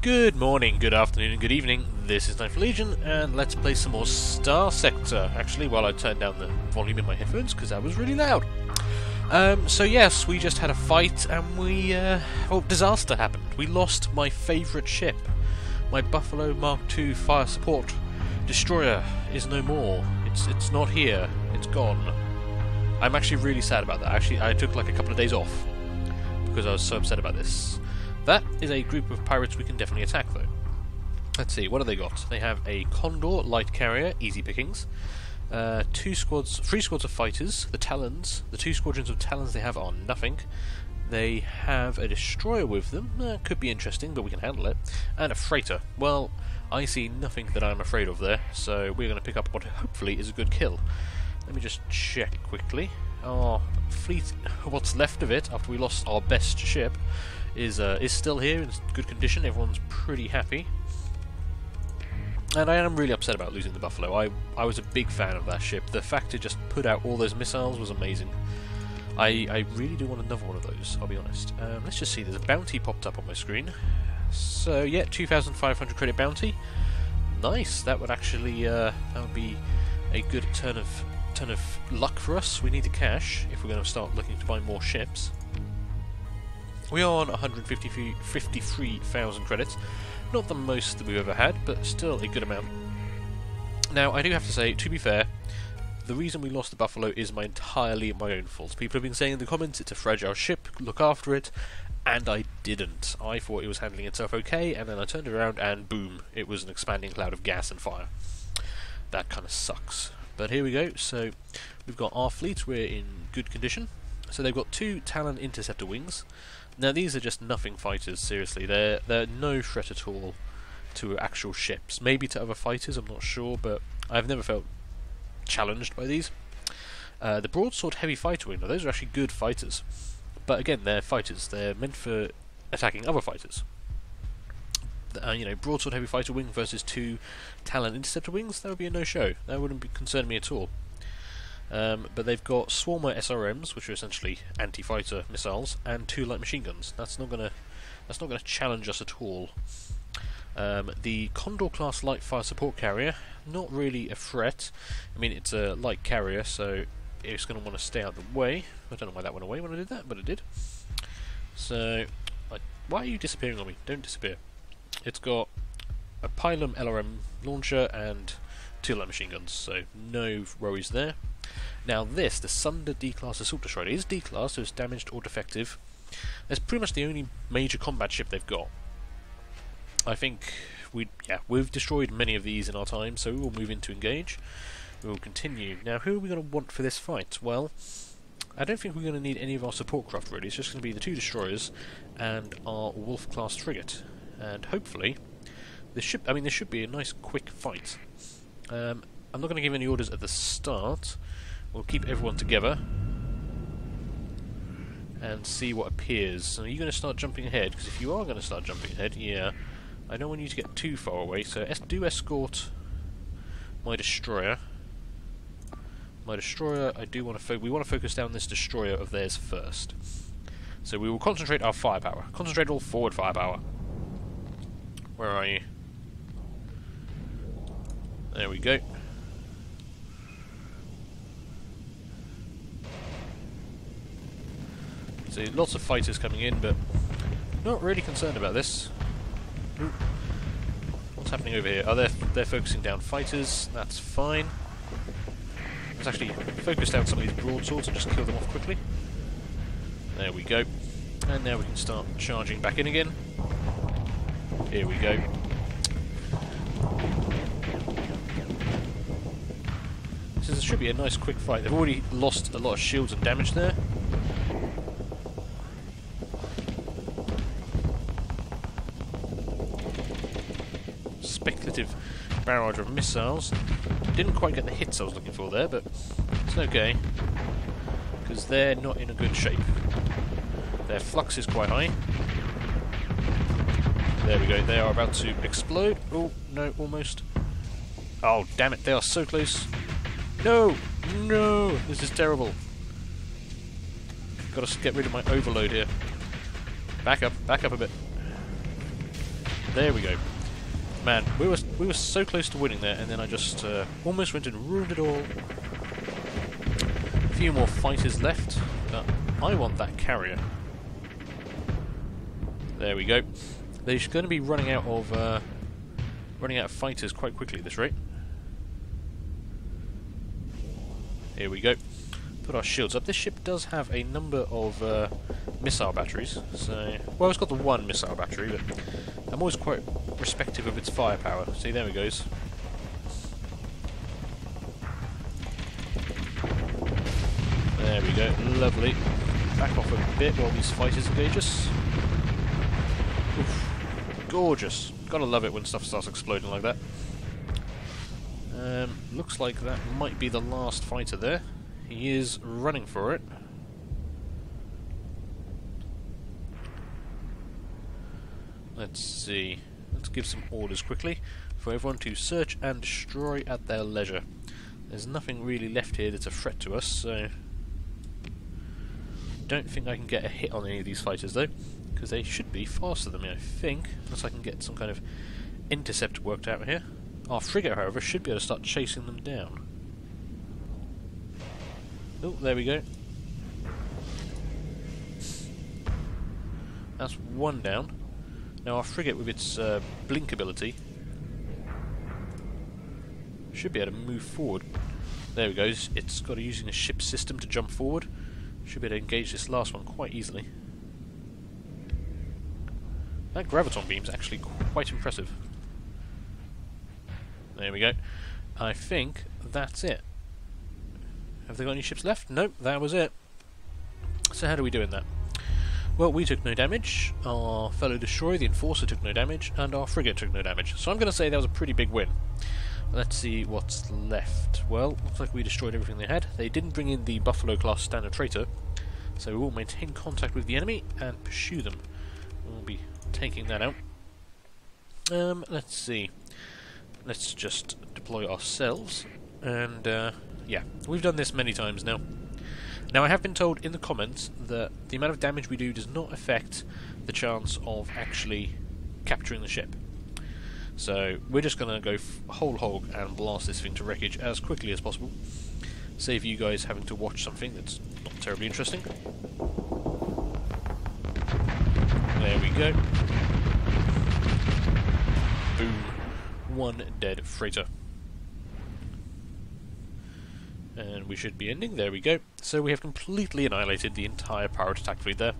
Good morning, good afternoon, and good evening. This is Nightfall Legion, and let's play some more Starsector. Actually, while I turned down the volume in my headphones because that was really loud. So yes, we just had a fight, and disaster happened. We lost my favourite ship. My Buffalo Mark II fire support destroyer is no more. It's not here. It's gone. I'm actually really sad about that. Actually, I took like a couple of days off because I was so upset about this. That is a group of pirates we can definitely attack, though. Let's see, what have they got? They have a Condor light carrier, easy pickings. 3 squads of fighters, the Talons. The 2 squadrons of Talons they have are nothing. They have a destroyer with them. Could be interesting, but we can handle it. And a freighter. Well, I see nothing that I'm afraid of there, so we're going to pick up what hopefully is a good kill. Let me just check quickly. Our fleet, what's left of it after we lost our best ship, is still here in good condition. Everyone's pretty happy, and I am really upset about losing the Buffalo. I was a big fan of that ship. The fact it just put out all those missiles was amazing. I really do want another one of those, I'll be honest. Let's just see, there's a bounty popped up on my screen. So yeah, 2,500 credit bounty. Nice. That would actually that would be a good turn of luck for us. We need the cash if we're going to start looking to buy more ships. We are on 153,000 credits. Not the most that we've ever had, but still a good amount. Now, I do have to say, to be fair, the reason we lost the Buffalo is entirely my own fault. People have been saying in the comments, it's a fragile ship, look after it, and I didn't. I thought it was handling itself okay, and then I turned around and boom, it was an expanding cloud of gas and fire. That kind of sucks. But here we go, so we've got our fleet, we're in good condition. So they've got 2 Talon interceptor wings. Now these are just nothing fighters, seriously. They're no threat at all to actual ships. Maybe to other fighters, I'm not sure, but I've never felt challenged by these. The broadsword heavy fighter wing, now those are actually good fighters. But again, they're fighters. They're meant for attacking other fighters. You know, broadsword heavy fighter wing versus 2 Talon interceptor wings, that would be a no-show. That wouldn't concern me at all. But they've got Swarmer SRMs, which are essentially anti-fighter missiles, and 2 light machine guns. That's not gonna challenge us at all. The Condor class light fire support carrier, not really a threat. I mean, it's a light carrier, so it's going to want to stay out of the way. I don't know why that went away when I did that, but it did. So, why are you disappearing on me? Don't disappear. It's got a Pylum LRM launcher and 2 light machine guns, so no worries there. Now this, the Sunder D-Class Assault Destroyer, is D-Class, so it's damaged or defective. That's pretty much the only major combat ship they've got. I think we've destroyed many of these in our time, so we will move into engage. We will continue. Now who are we going to want for this fight? Well, I don't think we're going to need any of our support craft really. It's just going to be the 2 destroyers and our Wolf-class frigate. And hopefully, this should be a nice quick fight. I'm not going to give any orders at the start. We'll keep everyone together and see what appears. So are you going to start jumping ahead? Because if you are going to start jumping ahead, yeah, I don't want you to get too far away. So do escort my destroyer. My destroyer, I do want to we want to focus down this destroyer of theirs first. So we will concentrate our firepower. Concentrate all forward firepower. Where are you? There we go. So lots of fighters coming in, but not really concerned about this. Ooh. What's happening over here? Oh, they're focusing down fighters. That's fine. Let's actually focus down some of these broadswords and just kill them off quickly. There we go. And now we can start charging back in again. Here we go. This should be a nice quick fight. They've already lost a lot of shields and damage there. Speculative barrage of missiles. Didn't quite get the hits I was looking for there, but it's okay, because they're not in a good shape. Their flux is quite high. There we go, they are about to explode. Oh, no, almost. Oh, damn it, they are so close. No! No! This is terrible. Gotta get rid of my overload here. Back up a bit. There we go. Man, we were so close to winning there, and then I just almost went and ruined it all. A few more fighters left, but I want that carrier. There we go. They're going to be running out of fighters quite quickly at this rate. Here we go. Put our shields up. This ship does have a number of missile batteries. So, well, it's got the one missile battery, but I'm always quite respective of its firepower. See, there it goes. There we go. Lovely. Back off a bit while these fighters engage us. Oof. Gorgeous. Gotta love it when stuff starts exploding like that. Looks like that might be the last fighter there. He is running for it. Let's see. Let's give some orders quickly for everyone to search and destroy at their leisure. There's nothing really left here that's a threat to us, so don't think I can get a hit on any of these fighters though, because they should be faster than me, I think, unless I can get some kind of intercept worked out here. Our frigate, however, should be able to start chasing them down. Oh, there we go. That's one down. Now our frigate, with its blink ability, should be able to move forward. There we go. It's got using a ship system to jump forward. Should be able to engage this last one quite easily. That graviton beam's actually quite impressive. There we go. I think that's it. Have they got any ships left? Nope, that was it. So how do we do in that? Well, we took no damage, our fellow destroyer, the Enforcer, took no damage, and our frigate took no damage. So I'm going to say that was a pretty big win. Let's see what's left. Well, looks like we destroyed everything they had. They didn't bring in the Buffalo class standard freighter, so we will maintain contact with the enemy and pursue them. We'll be taking that out. Let's see. Let's just deploy ourselves, and yeah, we've done this many times now. Now I have been told in the comments that the amount of damage we do does not affect the chance of actually capturing the ship. So we're just going to go whole hog and blast this thing to wreckage as quickly as possible. Save you guys having to watch something that's not terribly interesting. There we go. Boom. One dead freighter. And we should be ending. There we go. So we have completely annihilated the entire pirate attack fleet there.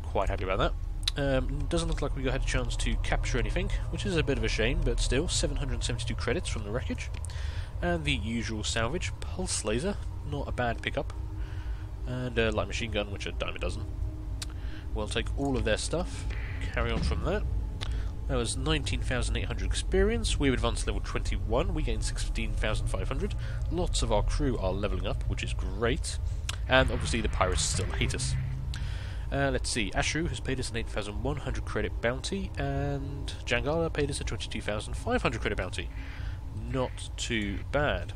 Quite happy about that. Doesn't look like we had a chance to capture anything, which is a bit of a shame, but still, 772 credits from the wreckage. And the usual salvage, pulse laser, not a bad pickup. And a light machine gun, which are a dime a dozen. We'll take all of their stuff, carry on from that. That was 19,800 experience. We advanced to level 21. We gained 16,500. Lots of our crew are leveling up, which is great. And obviously the pirates still hate us. Let's see. Ashru has paid us an 8,100 credit bounty, and Jangala paid us a 22,500 credit bounty. Not too bad.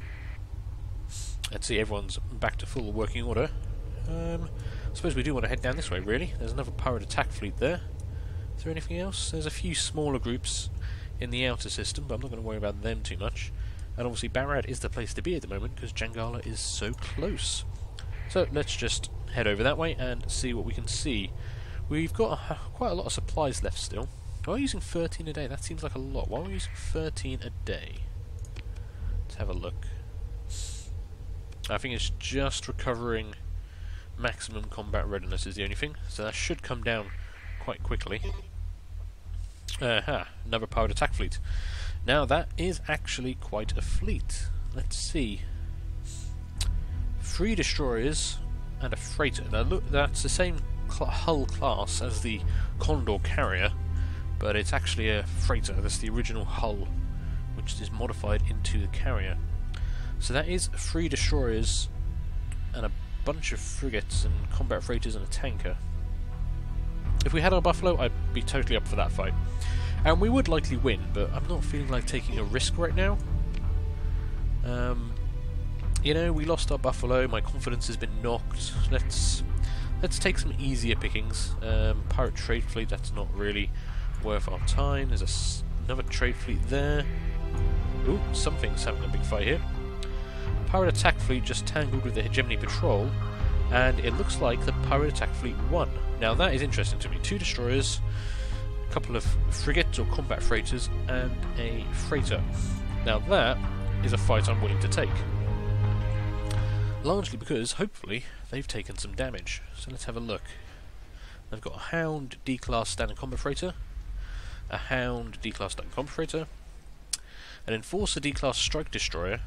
Let's see. Everyone's back to full working order. I suppose we do want to head down this way, really. There's another pirate attack fleet there. Is there anything else? There's a few smaller groups in the outer system, but I'm not going to worry about them too much. And obviously Barad is the place to be at the moment, because Jangala is so close. So let's just head over that way and see what we can see. We've got quite a lot of supplies left still. Why are we using 13 a day? That seems like a lot. Why are we using 13 a day? Let's have a look. I think it's just recovering maximum combat readiness is the only thing, so that should come down quite quickly. Another powered attack fleet. Now that is actually quite a fleet. Let's see. 3 destroyers and a freighter. Now look, that's the same hull class as the Condor carrier, but it's actually a freighter. That's the original hull, which is modified into the carrier. So that is 3 destroyers and a bunch of frigates and combat freighters and a tanker. If we had our Buffalo, I'd be totally up for that fight. And we would likely win, but I'm not feeling like taking a risk right now. You know, we lost our Buffalo, my confidence has been knocked. Let's take some easier pickings. Pirate trade fleet, that's not really worth our time. There's another trade fleet there. Ooh, something's having a big fight here. Pirate attack fleet just tangled with the hegemony patrol, and it looks like the pirate attack fleet won. Now that is interesting to me. 2 destroyers, a couple of frigates or combat freighters, and a freighter. Now that is a fight I'm willing to take. Largely because, hopefully, they've taken some damage. So let's have a look. They've got a Hound D-class standard combat freighter, a Hound D-class standard combat freighter, an Enforcer D-class strike destroyer,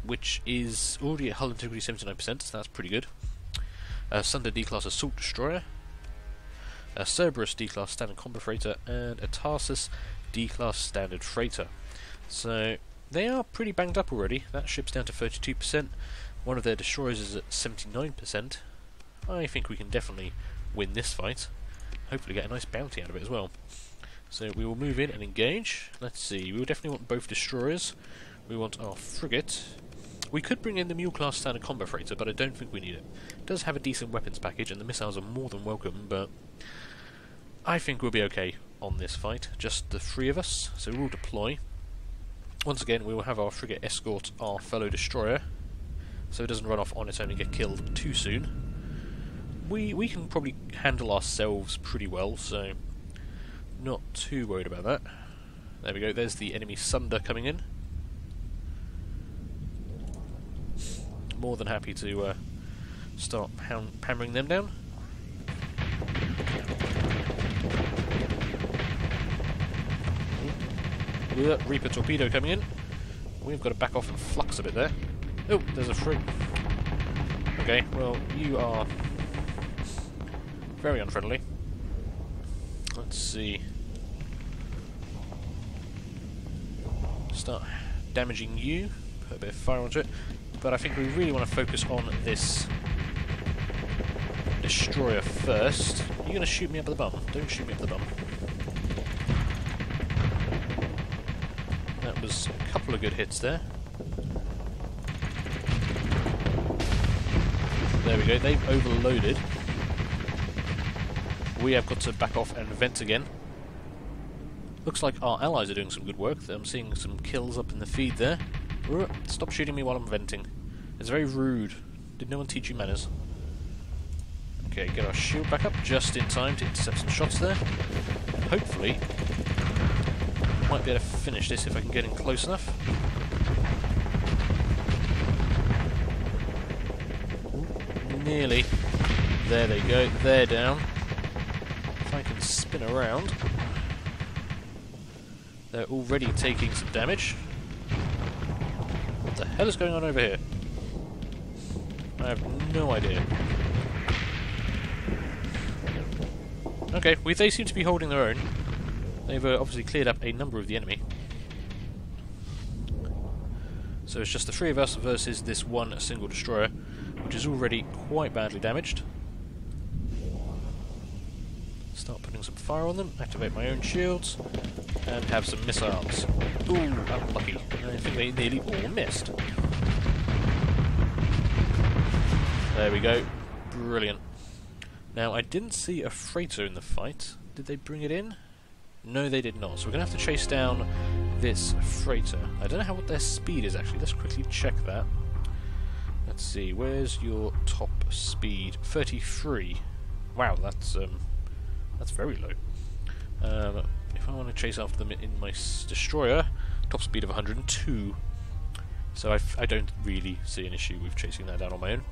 which is already at hull integrity 79%, so that's pretty good. A Sunder D-class assault destroyer, a Cerberus D-class standard combat freighter, and a Tarsus D-class standard freighter. So they are pretty banged up already. That ship's down to 32%. One of their destroyers is at 79%. I think we can definitely win this fight. Hopefully get a nice bounty out of it as well. So we will move in and engage. Let's see, we will definitely want both destroyers. We want our frigate. We could bring in the Mule-class standard combat freighter, but I don't think we need it. It does have a decent weapons package, and the missiles are more than welcome, but I think we'll be okay on this fight. Just the 3 of us, so we'll deploy. Once again, we will have our frigate escort our fellow destroyer, so it doesn't run off on its own and get killed too soon. We can probably handle ourselves pretty well, so not too worried about that. There we go, there's the enemy Sunder coming in. More than happy to start hammering them down. Reaper torpedo coming in. We've got to back off and flux a bit there. Oh, there's a free. Okay, well, you are very unfriendly. Let's see. Start damaging you. Put a bit of fire onto it. But I think we really want to focus on this destroyer first. You're going to shoot me up the bum. Don't shoot me up the bum. That was a couple of good hits there. There we go, they've overloaded. We have got to back off and vent again. Looks like our allies are doing some good work. I'm seeing some kills up in the feed there. Stop shooting me while I'm venting. It's very rude. Did no one teach you manners? Okay, get our shield back up just in time to intercept some shots there. And hopefully, might be able to finish this if I can get in close enough. Nearly. There they go. They're down. If I can spin around. They're already taking some damage. What the hell is going on over here? I have no idea. Okay, they seem to be holding their own. They've obviously cleared up a number of the enemy. So it's just the 3 of us versus this one single destroyer, which is already quite badly damaged. Start putting some fire on them, activate my own shields, and have some missiles. Ooh, unlucky. I think they nearly all missed. There we go. Brilliant. Now, I didn't see a freighter in the fight. Did they bring it in? No, they did not. So we're going to have to chase down this freighter. I don't know what their speed is, actually. Let's quickly check that. Let's see. Where's your top speed? 33. Wow, that's very low. If I want to chase after them in my destroyer, top speed of 102. So I don't really see an issue with chasing that down on my own.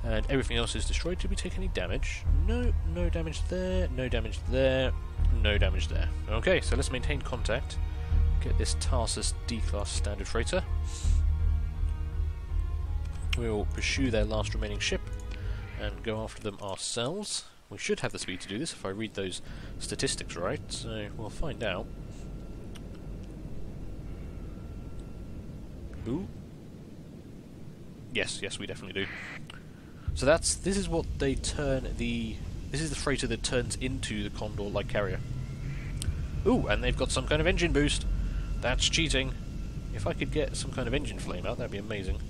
And everything else is destroyed. Did we take any damage? No, no damage there, no damage there, no damage there. Okay, so let's maintain contact. Get this Tarsus D-class standard freighter. We'll pursue their last remaining ship and go after them ourselves. We should have the speed to do this if I read those statistics right, so we'll find out. Ooh. Yes, we definitely do. So this is what they turn this is the freighter that turns into the Condor-like carrier. Ooh, and they've got some kind of engine boost. That's cheating. If I could get some kind of engine flame out, that'd be amazing.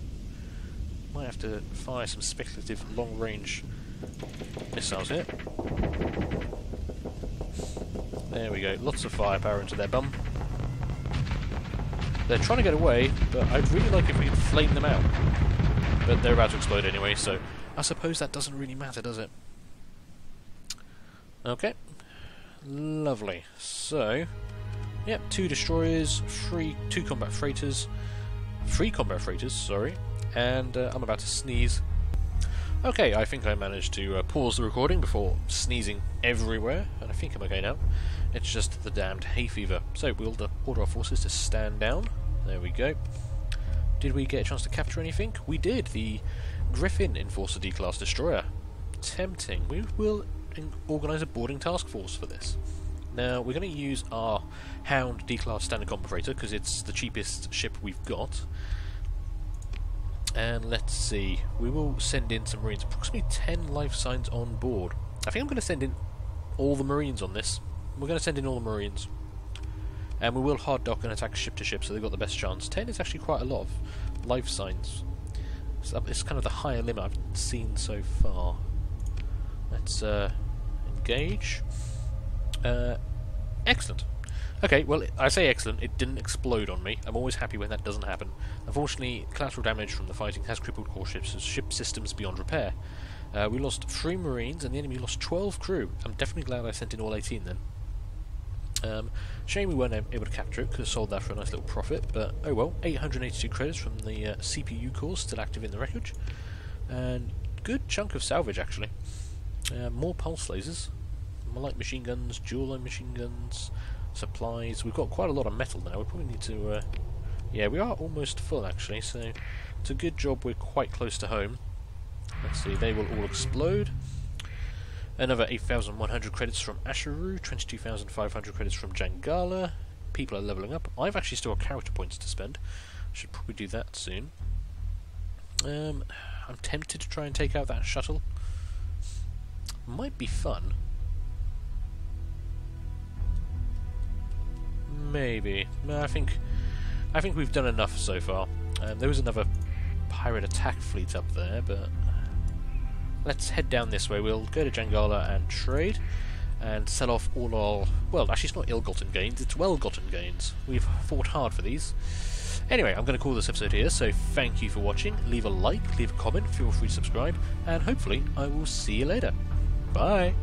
Might have to fire some speculative long-range missiles here. There we go. Lots of firepower into their bum. They're trying to get away, but I'd really like if we could flame them out. But they're about to explode anyway, so I suppose that doesn't really matter, does it? Okay. Lovely. So, yep, 2 destroyers, 2 combat freighters, 3 combat freighters, sorry, and I'm about to sneeze. Okay, I think I managed to pause the recording before sneezing everywhere, and I think I'm okay now. It's just the damned hay fever. So we'll order our forces to stand down. There we go. Did we get a chance to capture anything? We did. The Griffin Enforcer D-Class Destroyer. Tempting. We will organise a boarding task force for this. Now, we're going to use our Hound D-Class Standard Combat Freighter because it's the cheapest ship we've got. And let's see, we will send in some Marines, approximately 10 life signs on board. I think I'm going to send in all the Marines on this. We're going to send in all the Marines. And we will hard dock and attack ship to ship, so they've got the best chance. 10 is actually quite a lot of life signs. So it's kind of the higher limit I've seen so far. Let's engage. Excellent. Okay, well, I say excellent, it didn't explode on me. I'm always happy when that doesn't happen. Unfortunately, collateral damage from the fighting has crippled core ships as ship systems beyond repair. We lost 3 Marines and the enemy lost 12 crew. I'm definitely glad I sent in all 18 then. Shame we weren't able to capture it, could have sold that for a nice little profit, but oh well. 882 credits from the CPU cores still active in the wreckage. And good chunk of salvage actually. More pulse lasers, light machine guns, dual line machine guns, supplies. We've got quite a lot of metal now. We probably need to yeah, we are almost full actually, so it's a good job we're quite close to home. Let's see, they will all explode. Another 8,100 credits from Asheru, 22,500 credits from Jangala. People are levelling up. I've actually still got character points to spend. Should probably do that soon. I'm tempted to try and take out that shuttle. Might be fun. Maybe. No, I think we've done enough so far. There was another pirate attack fleet up there, but let's head down this way. We'll go to Jangala and trade, and sell off all our... well, actually it's not ill-gotten gains, it's well-gotten gains. We've fought hard for these. Anyway, I'm going to call this episode here, so thank you for watching. Leave a like, leave a comment, feel free to subscribe, and hopefully I will see you later. Bye!